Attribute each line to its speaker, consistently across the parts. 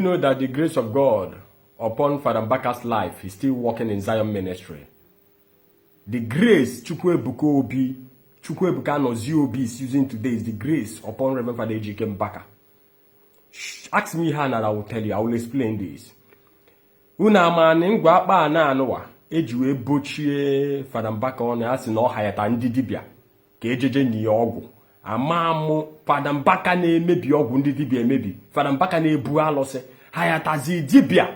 Speaker 1: you know that the grace of God upon Father Mbaka's life is still working in Zion ministry? The grace Ebuka Obi, Ebuka Obi is using today is the grace upon Reverend Father Ejike Mbaka. Ask me how and I will tell you. I will explain this. Una mani ngwa akpa na anụwa ejiwe bochie Father Mbaka ọ na-asị na ọ hayata ndị dibịa ka ejeje nye ọgwụ. Amamu Father Mbaka na-emebi ọgwụ ndị dibịa emebi. Father Mbaka na-ebu alụsị hayatazi dibịa.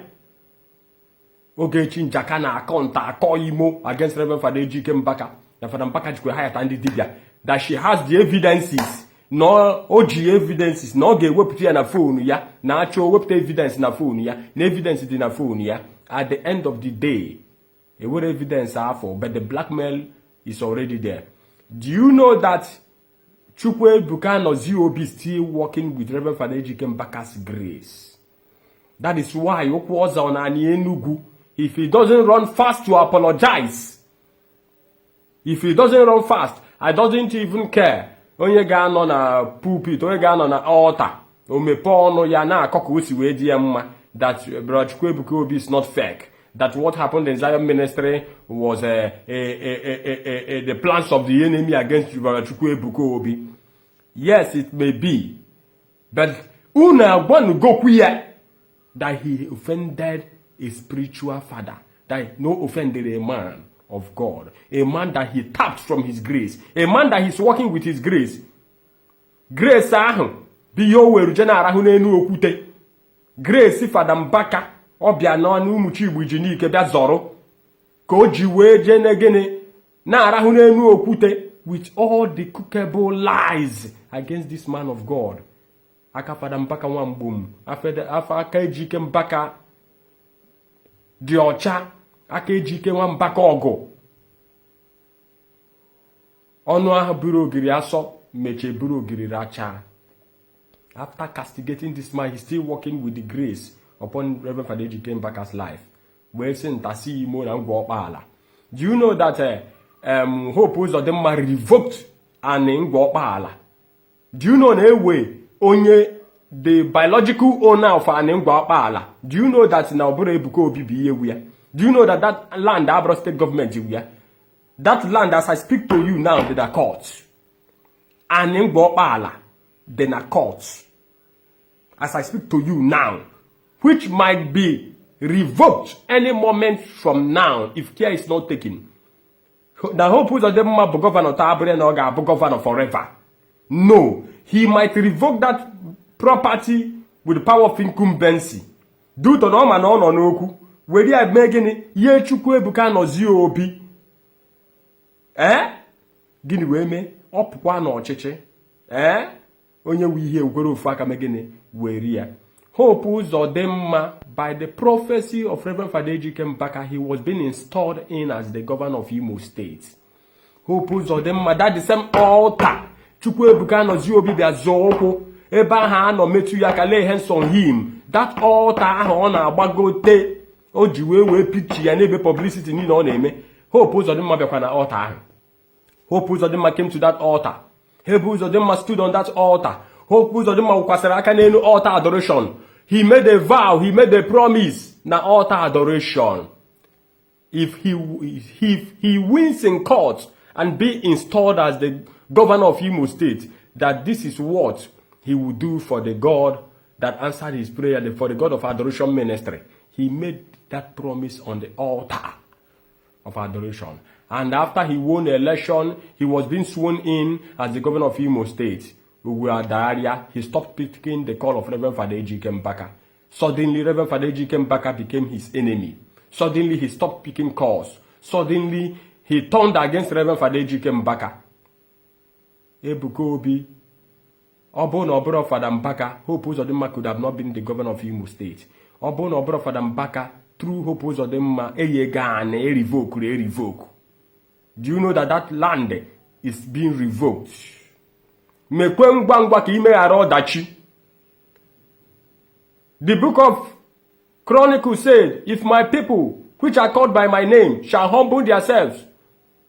Speaker 1: Ogechi njaka na akọnta akọ imo against Reverend Father Ejike Mbaka. Na Father Mbaka jikwe hayata ndị dibịa. That she has the evidences. No oji evidences. No ga-ewepụta ya na phone ya. Na achọ wepụta evidence na phone ya. Na evidence dị na phone ya. At the end of the day, a what evidence are for, but the blackmail is already there. Do you know that Ebuka Obi is still working with Reverend Father Ejike Mbaka's grace? That is why Okwoza on Enugu, if he doesn't run fast to apologize, if he doesn't run fast, I doesn't even care. Onye ga no na pulpit, onye ga no na altar, omepe ọnụ ya na akọ ka o si wee di ya mma, that Brother Ebuka Obi is not fake. That what happened in Zion ministry was the plans of the enemy against Ebuka Obi. Yes, it may be. But una one go queer that he offended a spiritual father. That he no offended a man of God. A man that he tapped from his grace. A man that he's working with his grace. Grace ahụ biyo weru jena arahụ n'enu okwute. Grace Father Mbaka ọbịa n'ọnụ ụmụ Igbo ji n'ike bịa zọrọ ka o ji wee je negene na-arahụ n'enu okwute with all the cookable lies against this man of God. Aka Father Mbaka nwambum afa aka Ejike Mbaka dị ọcha, aka Ejike Mbaka ọgụ. Ọnụ ahụ buru ogiri asọ meche buru ogiri racha. After castigating this man, he's still working with the grace upon Reverend Father Ejike Mbaka's life. Do you know that Hope Uzodimma revoked an Ngwokpala? Do you know way onye the biological owner of an Ngwokpala? Do you know that now Ebuka Obi biye? Do you know that that land Abro state government that land, as I speak to you now, they are courts. An Ngwokpala, they are courts. As I speak to you now, which might be revoked any moment from now if care is not taken. The hope is that the governor Tabre no governor forever. No, he might revoke that property with the power of incumbency. Due to no man on oku, where they are making ye Ebuka Obi. Gini we me up one or cheche. Onye we hear ugoro faka megene weria. Hope Uzodimma, by the prophecy of Reverend Father Ejike Mbaka, he was being installed in as the governor of Imo State. Hope Uzodimma, that the same altar. Ebuka Obi biazoko. Eba ha no metu ya ka lay hands on him. That altar ahụ na agbagote. O jiwe we picture ya nebe publicity ni no na-eme. Hope Uzodimma bịakwa na altar ahụ. Hope Uzodimma came to that altar. Hope Uzodimma stood on that altar. Hope Uzodimma wukwasara aka n'elu altar adoration. He made a vow, he made a promise na altar adoration. If he wins in court and be installed as the governor of Imo State, that this is what he will do for the God that answered his prayer, for the God of adoration ministry. He made that promise on the altar of adoration. And after he won the election, he was being sworn in as the governor of Imo State. He stopped picking the call of Reverend Father Ejike Mbaka. Suddenly, Reverend Father Ejike Mbaka became his enemy. Suddenly, he stopped picking calls. Suddenly, he turned against Reverend Father Ejike Mbaka. Ebuka Obi, Obro Father Mbaka, Hope Uzodimma could have not been the governor of Imo State. Obro Father Mbaka, through Hope Uzodimma, revoke. Do you know that that land is being revoked? The book of Chronicles said, if my people, which are called by my name, shall humble themselves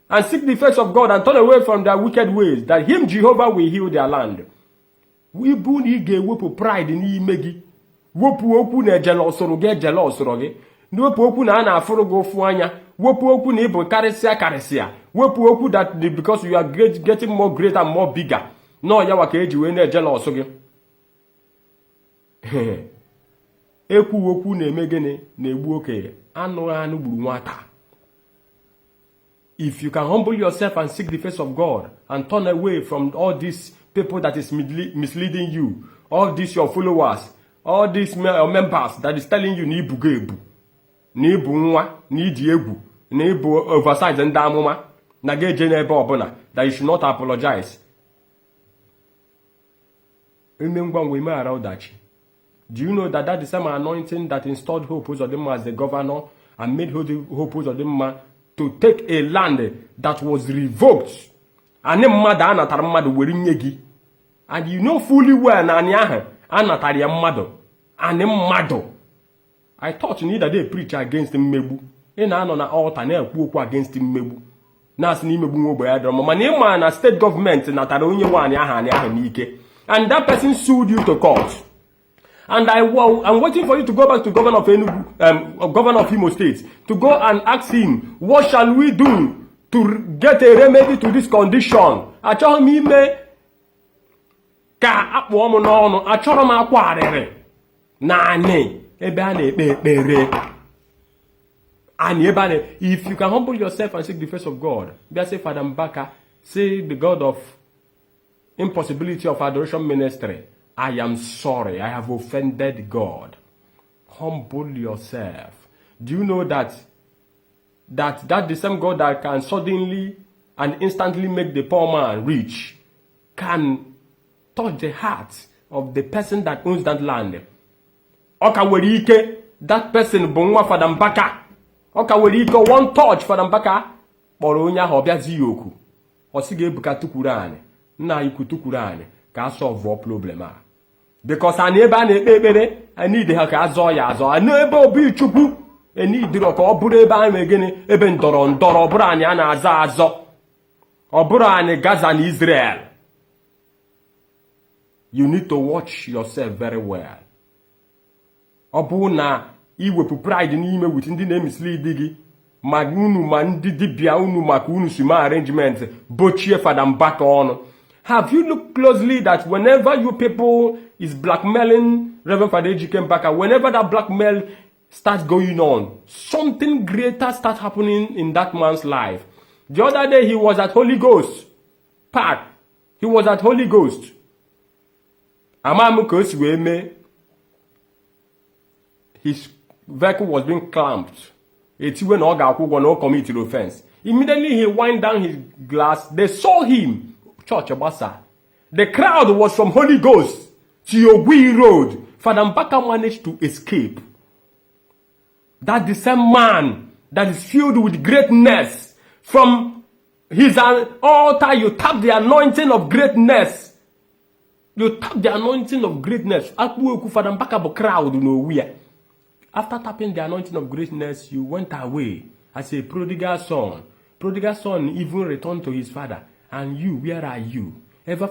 Speaker 1: and seek the face of God and turn away from their wicked ways, that him Jehovah will heal their land. We buni ge wepu pride in imegi. Wepụ okwu na ejelọsụrụ gị ejelọsụrụ gị. Wepụ okwu na a na-afụrụ gị ụfụ anya. Wepụ okwu na ịbụ karịsịa. Wepụ okwu that because you are getting more greater and more bigger. No yawa ka eji wee na-ejelọsụ gị. Ekwu okwu na-eme gịnị na-egbu okenye. Anụ gburu nwata. If you can humble yourself and seek the face of God and turn away from all these people that is misleading you, all these your followers, all these members that is telling you na ibu ga-ebu, na ibu nwa, na iji egwu, na ibu oversize ndị amụma, na ga-eje n'ebe ọbụla, that you should not apologize. Ime ngwa ngwa ime around that. Do you know that that is the same anointing that installed Hope Uzodimma as the governor and made Hope Uzodimma to take a land that was revoked? And mmadụ anatara mmadụ were nye gị. And you know fully well na anyị ahụ anatara ya mmadụ. And mmadụ. I thought neither they preach against mmegbu. Ị na-anọ na altar na-ekwu okwu against mmegbu. Na-asị na imegbu nwa ogbe ya dọrọ. Mana ịma na state government natara onye nwaanyị ahụ n'ike. And that person sued you to court. And I'm waiting for you to go back to governor of Enugu, governor of Imo State, to go and ask him, what shall we do to get a remedy to this condition? Achọrọ m ime ka akpụọ m n'ọnụ, achọrọ m akwa arịrị naanị ebe a na-ekpe ekpere. And if you can humble yourself and seek the face of God, say Father Mbaka, say the God of impossibility of adoration ministry, I am sorry, I have offended God. Humble yourself. Do you know that the same God that can suddenly and instantly make the poor man rich can touch the heart of the person that owns that land? Oka were ike, that person bụ nwa Father Mbaka. Oka were ike one touch Father Mbaka kpọrọ onye ahụ ọbịazi ya oku. Ọ sị ga-ebuka tukwuru anyị. Nna ikwu tukwuru anyị ka a solve problem a. Because anyị ebe a na-ekpe ekpere, I need ha ka azọ ya azọ. Anyị ebe obi Chukwu, enidiro ka ọ bụrụ ebe anyị megịnị, ebe ndọrọ ndọrọ, ọ bụrụ anyị a na-azọ azọ. Ọ bụrụ anyị Gaza na Israel. You need to watch yourself very well. Ọ bụ na iwepụ pride n'ime with ndị na-emislead gị, ma unu ma ndị dibịa unu maka unu si ma arrangement bochie Father Mbaka ọnụ. Have you looked closely that whenever you people is blackmailing Reverend Father Ejike Mbaka, whenever that blackmail starts going on, something greater starts happening in that man's life. The other day he was at Holy Ghost Park. He was at Holy Ghost. His vehicle was being clamped. No committed offense. Immediately he wind down his glass. They saw him. Church Obasa. The crowd was from Holy Ghost to Yogui Road. Father Mbaka managed to escape. That the same man that is filled with greatness, from his altar you tap the anointing of greatness. You tap the anointing of greatness. Father Mbaka crowd nowhere. After tapping the anointing of greatness, you went away as a prodigal son. Prodigal son even returned to his father. And you, where are you? Ever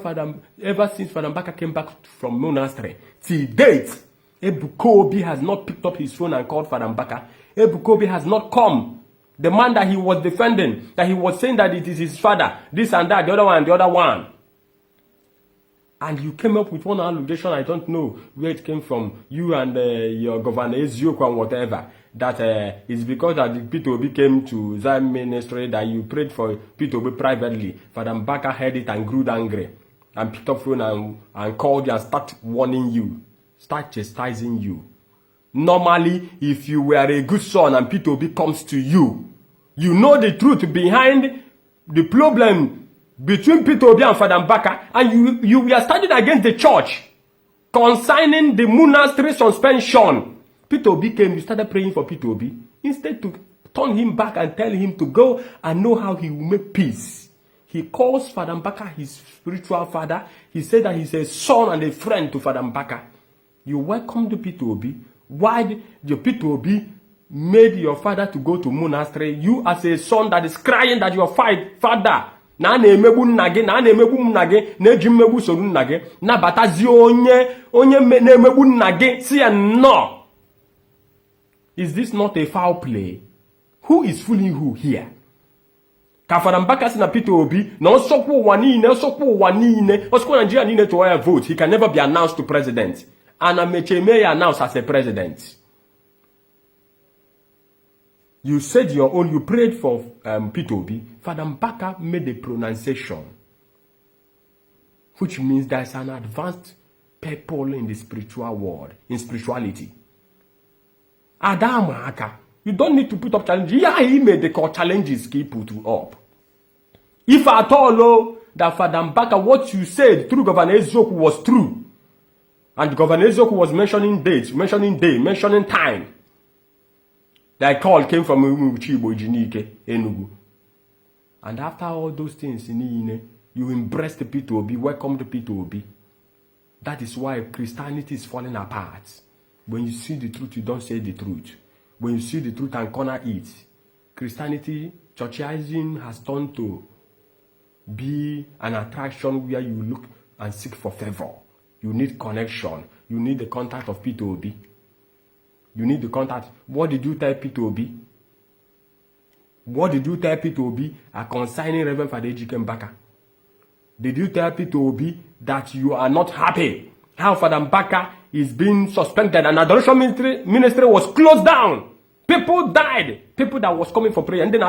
Speaker 1: since Father Mbaka came back from monastery, till date, Ebuka Obi has not picked up his phone and called Father Mbaka. Ebuka Obi has not come. The man that he was defending, that he was saying that it is his father, this and that, the other one, the other one. And you came up with one allegation, I don't know where it came from, you and your governor, Ezioku and whatever, that it's because that the Peter Obi came to Zion ministry that you prayed for Peter Obi privately. Father Mbaka heard it and grew angry and picked up phone and called you and started warning you, start chastising you. Normally, if you were a good son and Peter Obi comes to you, you know the truth behind the problem between Peter Obi and Father Mbaka, and you were standing against the church concerning the monastery suspension. Peter Obi came, you started praying for Peter Obi. Instead to turn him back and tell him to go and know how he will make peace. He calls Father Mbaka his spiritual father. He said that he's a son and a friend to Father Mbaka. You welcomed Peter Obi. Why did Peter Obi made your father to go to monastery? You as a son that is crying that your father na na-emegbu nna gị na na-emegbu nna gị na-eji mmegbu soro nna gị nabatazie onye na-emegbu nna gị si ya nnọọ. Is this not a foul play? Who is fooling who here? Ka Father Mbaka si na Peter Obi na ọsọkwa ụwa niile ọsọkwa Nigeria niile to ya vote, he can never be announced to president. And Mecheme ya announced as a president. You said your own, you prayed for Peter Obi. Father Mbaka made a pronunciation, which means there's an advanced people in the spiritual world, in spirituality. Adamaka, you don't need to put up challenges. Yeah, he made the challenges he put up. If at all, that Father Mbaka, what you said through Governor Ezoku was true, and Governor Ezoku was mentioning dates, mentioning day, mentioning time, that call came from Umuchibo Jinike, Enugu. And after all those things, you embraced Peter Obi, welcomed Peter Obi. That is why Christianity is falling apart. When you see the truth, you don't say the truth. When you see the truth and corner it, Christianity, churchism has turned to be an attraction where you look and seek for favor. You need connection. You need the contact of Peter Obi. You need the contact. What did you tell Peter Obi? What did you tell Peter Obi concerning Reverend Father Ejike Mbaka? Did you tell Peter Obi that you are not happy how Father Mbaka is being suspended and adoration ministry was closed down? People died. People that was coming for prayer. And then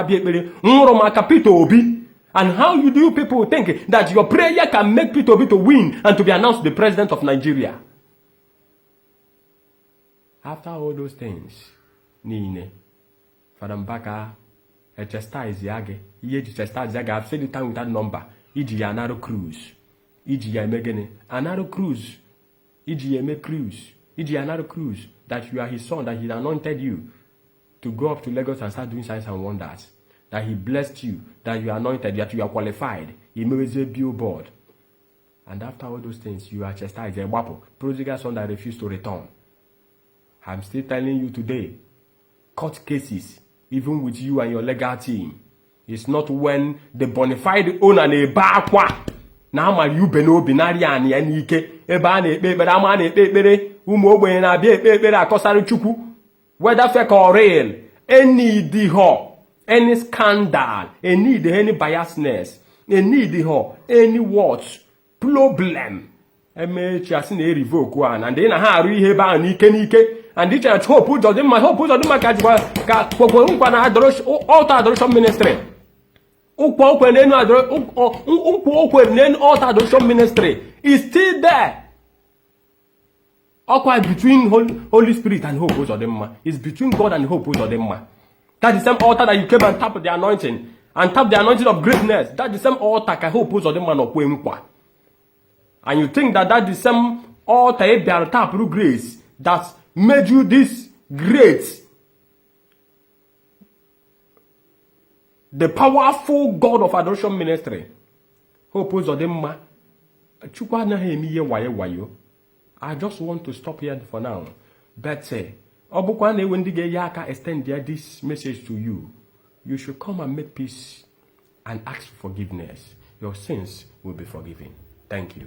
Speaker 1: Peter Obi. And how do you people think that your prayer can make Peter Obi to win and to be announced the president of Nigeria? After all those things, Father Mbaka chastise Yage. He chastise Yage. I've said the time with that number. Iji another cruise. Iji Yamegene. Another cruise. Iji Yame cruise. Iji another cruise. That you are his son, that he anointed you to go up to Lagos and start doing signs and wonders. That he blessed you, that you are anointed, that you are qualified. He made a billboard. And after all those things, you are chastised. A wapo, prodigal son that refused to return. I'm still telling you today, court cases, even with you and your legal team, it's not when the bona fide owner a bakwa. Now my you beno binari and yanike, ebane paper, amane paper, umo na be paper, akosari chuku, whether fake or real, any diho, any scandal, any biasness, any words, problem. Chasing a revoke one, and then I have rehab nike. And this church hope put on my hope put on my catch altar adoration ministry. Altar adoration ministry is still there. Quite between Holy Spirit and hope put on them. It's between God and hope put on them. That is the same altar that you came and tap the anointing and tap the anointing of greatness. That is the same altar can hope put on them man. And you think that that is some altar that tap through grace that made you this great, the powerful God of adoration ministry. I just want to stop here for now. But when they extend this message to you, you should come and make peace and ask for forgiveness. Your sins will be forgiven. Thank you.